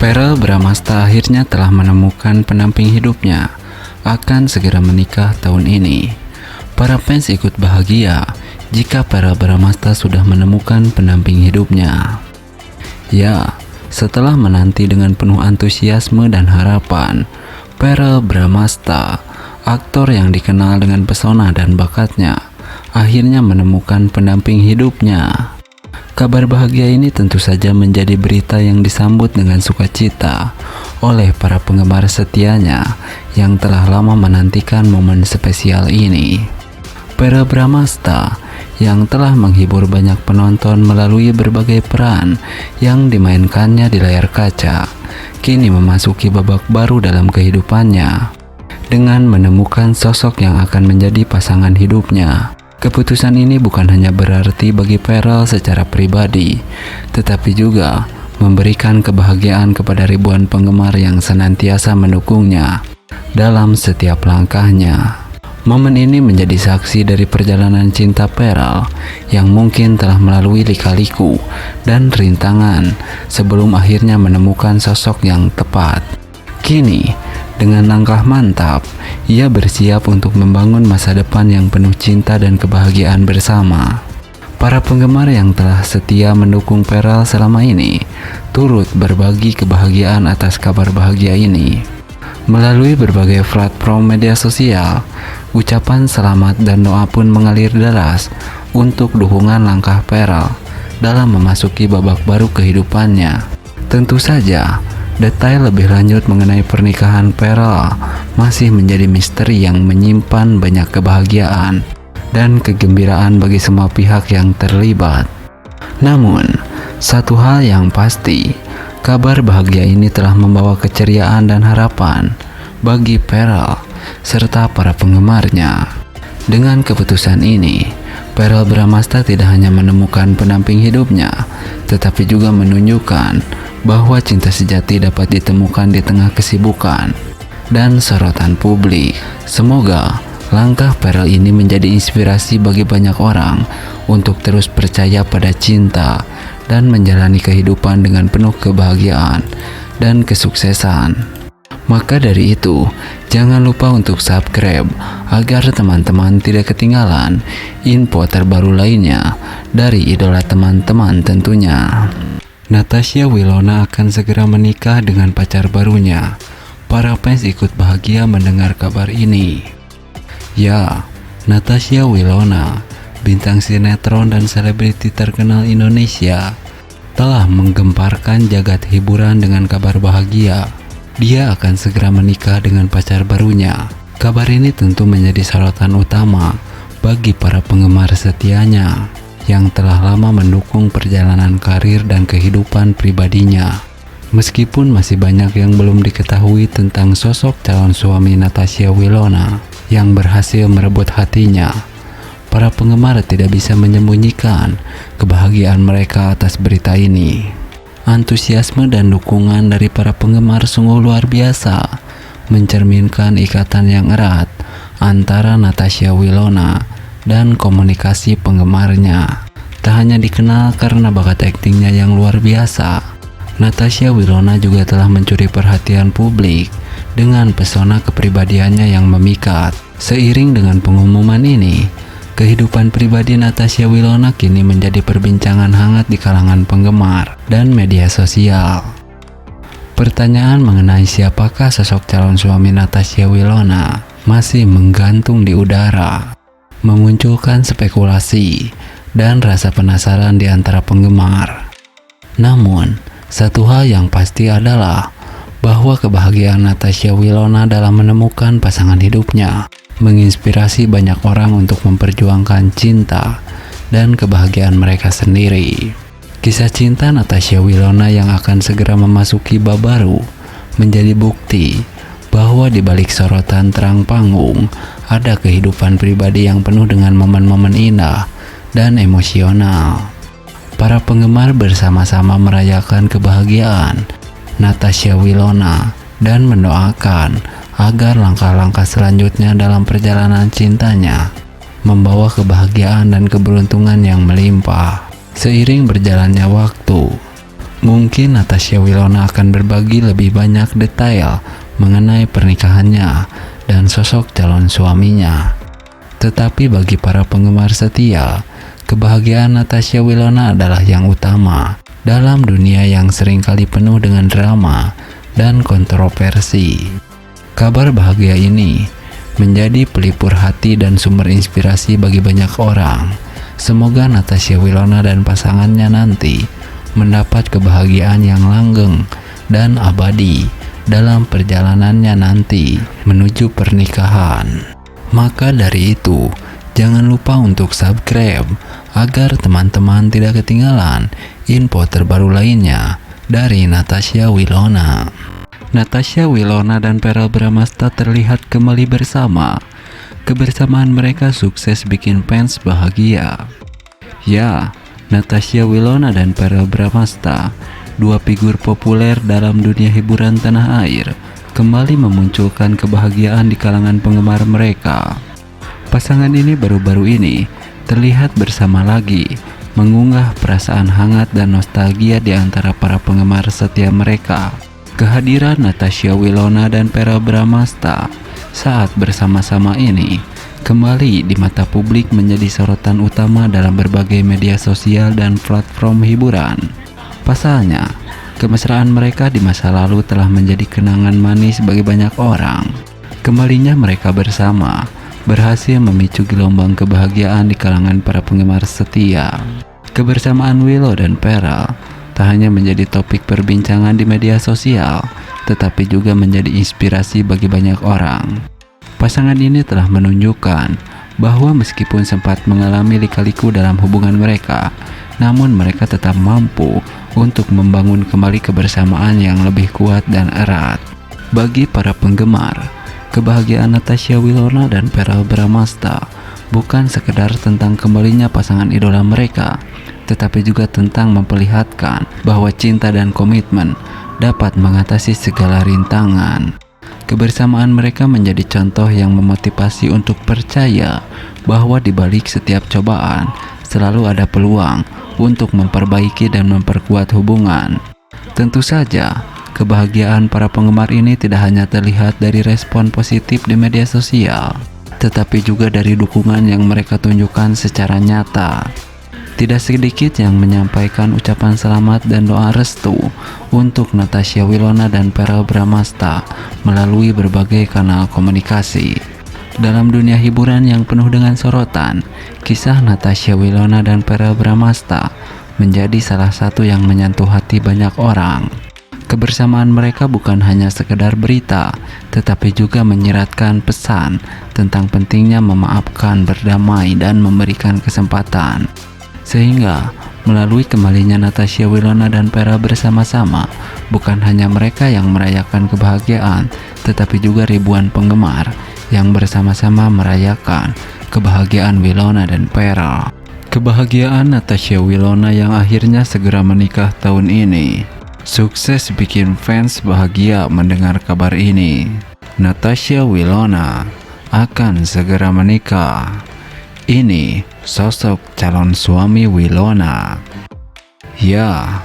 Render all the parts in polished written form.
Verrell Bramasta akhirnya telah menemukan pendamping hidupnya, akan segera menikah tahun ini. Para fans ikut bahagia jika Verrell Bramasta sudah menemukan pendamping hidupnya. Ya, setelah menanti dengan penuh antusiasme dan harapan, Verrell Bramasta, aktor yang dikenal dengan pesona dan bakatnya, akhirnya menemukan pendamping hidupnya. Kabar bahagia ini tentu saja menjadi berita yang disambut dengan sukacita oleh para penggemar setianya yang telah lama menantikan momen spesial ini. Verrell Bramasta yang telah menghibur banyak penonton melalui berbagai peran yang dimainkannya di layar kaca, kini memasuki babak baru dalam kehidupannya dengan menemukan sosok yang akan menjadi pasangan hidupnya. Keputusan ini bukan hanya berarti bagi Verrell secara pribadi, tetapi juga memberikan kebahagiaan kepada ribuan penggemar yang senantiasa mendukungnya dalam setiap langkahnya. Momen ini menjadi saksi dari perjalanan cinta Verrell yang mungkin telah melalui lika-liku dan rintangan sebelum akhirnya menemukan sosok yang tepat. Kini, dengan langkah mantap, ia bersiap untuk membangun masa depan yang penuh cinta dan kebahagiaan bersama. Para penggemar yang telah setia mendukung Verrell selama ini turut berbagi kebahagiaan atas kabar bahagia ini. Melalui berbagai platform media sosial, ucapan selamat dan doa pun mengalir deras untuk dukungan langkah Verrell dalam memasuki babak baru kehidupannya. Tentu saja, detail lebih lanjut mengenai pernikahan Verrell masih menjadi misteri yang menyimpan banyak kebahagiaan dan kegembiraan bagi semua pihak yang terlibat. Namun, satu hal yang pasti, kabar bahagia ini telah membawa keceriaan dan harapan bagi Verrell serta para penggemarnya. Dengan keputusan ini, Verrell Bramasta tidak hanya menemukan pendamping hidupnya, tetapi juga menunjukkan bahwa cinta sejati dapat ditemukan di tengah kesibukan dan sorotan publik. Semoga langkah Verrell ini menjadi inspirasi bagi banyak orang untuk terus percaya pada cinta dan menjalani kehidupan dengan penuh kebahagiaan dan kesuksesan. Maka dari itu, jangan lupa untuk subscribe agar teman-teman tidak ketinggalan info terbaru lainnya dari idola teman-teman tentunya. Natasha Wilona akan segera menikah dengan pacar barunya. Para fans ikut bahagia mendengar kabar ini. Ya, Natasha Wilona, bintang sinetron dan selebriti terkenal Indonesia, telah menggemparkan jagat hiburan dengan kabar bahagia. Dia akan segera menikah dengan pacar barunya. Kabar ini tentu menjadi sorotan utama bagi para penggemar setianya yang telah lama mendukung perjalanan karir dan kehidupan pribadinya. Meskipun masih banyak yang belum diketahui tentang sosok calon suami Natasha Wilona yang berhasil merebut hatinya, para penggemar tidak bisa menyembunyikan kebahagiaan mereka atas berita ini. Antusiasme dan dukungan dari para penggemar sungguh luar biasa, mencerminkan ikatan yang erat antara Natasha Wilona dan komunikasi penggemarnya. Tak hanya dikenal karena bakat aktingnya yang luar biasa, Natasha Wilona juga telah mencuri perhatian publik dengan pesona kepribadiannya yang memikat. Seiring dengan pengumuman ini, kehidupan pribadi Natasha Wilona kini menjadi perbincangan hangat di kalangan penggemar dan media sosial. Pertanyaan mengenai siapakah sosok calon suami Natasha Wilona masih menggantung di udara, memunculkan spekulasi dan rasa penasaran di antara penggemar. Namun, satu hal yang pasti adalah bahwa kebahagiaan Natasha Wilona dalam menemukan pasangan hidupnya menginspirasi banyak orang untuk memperjuangkan cinta dan kebahagiaan mereka sendiri. Kisah cinta Natasha Wilona yang akan segera memasuki bab baru menjadi bukti bahwa di balik sorotan terang panggung ada kehidupan pribadi yang penuh dengan momen-momen indah dan emosional. Para penggemar bersama-sama merayakan kebahagiaan Natasha Wilona dan mendoakan agar langkah-langkah selanjutnya dalam perjalanan cintanya membawa kebahagiaan dan keberuntungan yang melimpah. Seiring berjalannya waktu, Mungkin Natasha Wilona akan berbagi lebih banyak detail mengenai pernikahannya dan sosok calon suaminya. Tetapi bagi para penggemar setia, kebahagiaan Natasha Wilona adalah yang utama dalam dunia yang seringkali penuh dengan drama dan kontroversi. Kabar bahagia ini menjadi pelipur hati dan sumber inspirasi bagi banyak orang. Semoga Natasha Wilona dan pasangannya nanti mendapat kebahagiaan yang langgeng dan abadi dalam perjalanannya nanti menuju pernikahan. Maka dari itu, jangan lupa untuk subscribe agar teman-teman tidak ketinggalan info terbaru lainnya dari Natasha Wilona. Natasha Wilona dan Verrell Bramasta terlihat kembali bersama. Kebersamaan mereka sukses bikin fans bahagia. Ya, Natasha Wilona dan Verrell Bramasta, dua figur populer dalam dunia hiburan tanah air, kembali memunculkan kebahagiaan di kalangan penggemar mereka. Pasangan ini baru-baru ini terlihat bersama lagi, mengunggah perasaan hangat dan nostalgia di antara para penggemar setia mereka. Kehadiran Natasha Wilona dan Verrell Bramasta saat bersama-sama ini kembali di mata publik menjadi sorotan utama dalam berbagai media sosial dan platform hiburan. Pasalnya, kemesraan mereka di masa lalu telah menjadi kenangan manis bagi banyak orang. Kembalinya mereka bersama berhasil memicu gelombang kebahagiaan di kalangan para penggemar setia. Kebersamaan Willow dan Verrell tak hanya menjadi topik perbincangan di media sosial, tetapi juga menjadi inspirasi bagi banyak orang. Pasangan ini telah menunjukkan bahwa meskipun sempat mengalami lika-liku dalam hubungan mereka, namun mereka tetap mampu untuk membangun kembali kebersamaan yang lebih kuat dan erat. Bagi para penggemar, kebahagiaan Natasha Wilona dan Verrell Bramasta bukan sekedar tentang kembalinya pasangan idola mereka, tetapi juga tentang memperlihatkan bahwa cinta dan komitmen dapat mengatasi segala rintangan. Kebersamaan mereka menjadi contoh yang memotivasi untuk percaya bahwa di balik setiap cobaan selalu ada peluang untuk memperbaiki dan memperkuat hubungan. Tentu saja, kebahagiaan para penggemar ini tidak hanya terlihat dari respon positif di media sosial, tetapi juga dari dukungan yang mereka tunjukkan secara nyata. Tidak sedikit yang menyampaikan ucapan selamat dan doa restu untuk Natasha Wilona dan Verrell Bramasta melalui berbagai kanal komunikasi. Dalam dunia hiburan yang penuh dengan sorotan, kisah Natasha Wilona dan Verrell Bramasta menjadi salah satu yang menyentuh hati banyak orang. Kebersamaan mereka bukan hanya sekedar berita, tetapi juga menyiratkan pesan tentang pentingnya memaafkan, berdamai, dan memberikan kesempatan. Sehingga, melalui kembalinya Natasha Wilona dan Verrell bersama-sama, bukan hanya mereka yang merayakan kebahagiaan, tetapi juga ribuan penggemar yang bersama-sama merayakan kebahagiaan Wilona dan Verrell. Kebahagiaan Natasha Wilona yang akhirnya segera menikah tahun ini sukses bikin fans bahagia mendengar kabar ini. Natasha Wilona akan segera menikah. Ini sosok calon suami Wilona. Ya,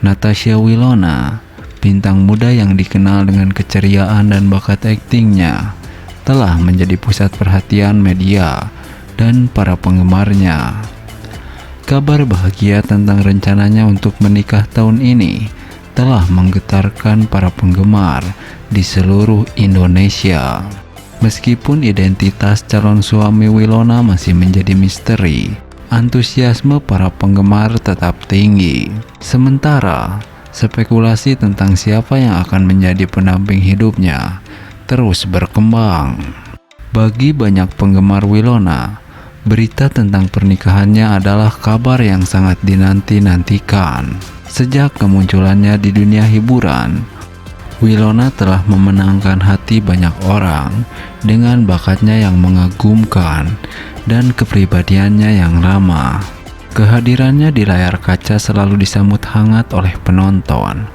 Natasha Wilona, bintang muda yang dikenal dengan keceriaan dan bakat aktingnya, telah menjadi pusat perhatian media dan para penggemarnya. Kabar bahagia tentang rencananya untuk menikah tahun ini telah menggetarkan para penggemar di seluruh Indonesia. Meskipun identitas calon suami Wilona masih menjadi misteri, antusiasme para penggemar tetap tinggi. Sementara, spekulasi tentang siapa yang akan menjadi pendamping hidupnya terus berkembang. Bagi banyak penggemar Wilona, berita tentang pernikahannya adalah kabar yang sangat dinanti-nantikan. Sejak kemunculannya di dunia hiburan, Wilona telah memenangkan hati banyak orang dengan bakatnya yang mengagumkan dan kepribadiannya yang ramah. Kehadirannya di layar kaca selalu disambut hangat oleh penonton,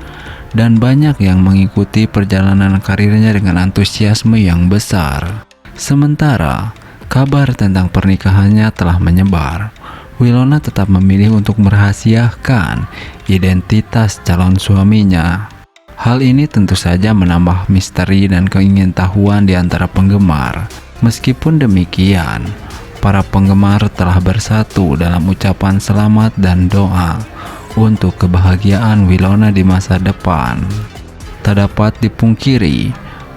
dan banyak yang mengikuti perjalanan karirnya dengan antusiasme yang besar. Sementara, kabar tentang pernikahannya telah menyebar, Winona tetap memilih untuk merahasiakan identitas calon suaminya. Hal ini tentu saja menambah misteri dan keingintahuan di antara penggemar. Meskipun demikian, para penggemar telah bersatu dalam ucapan selamat dan doa untuk kebahagiaan Winona di masa depan. Tak dapat dipungkiri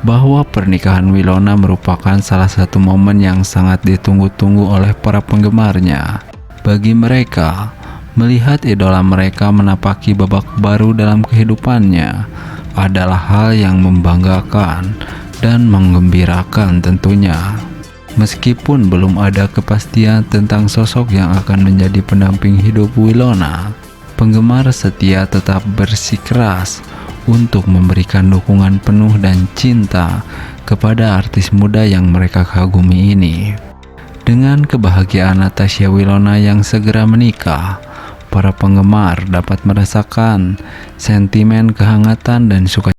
bahwa pernikahan Winona merupakan salah satu momen yang sangat ditunggu-tunggu oleh para penggemarnya. Bagi mereka, melihat idola mereka menapaki babak baru dalam kehidupannya adalah hal yang membanggakan dan menggembirakan tentunya. Meskipun belum ada kepastian tentang sosok yang akan menjadi pendamping hidup Winona, penggemar setia tetap bersikeras untuk memberikan dukungan penuh dan cinta kepada artis muda yang mereka kagumi ini. Dengan kebahagiaan Natasha Winona yang segera menikah, para penggemar dapat merasakan sentimen kehangatan dan sukacita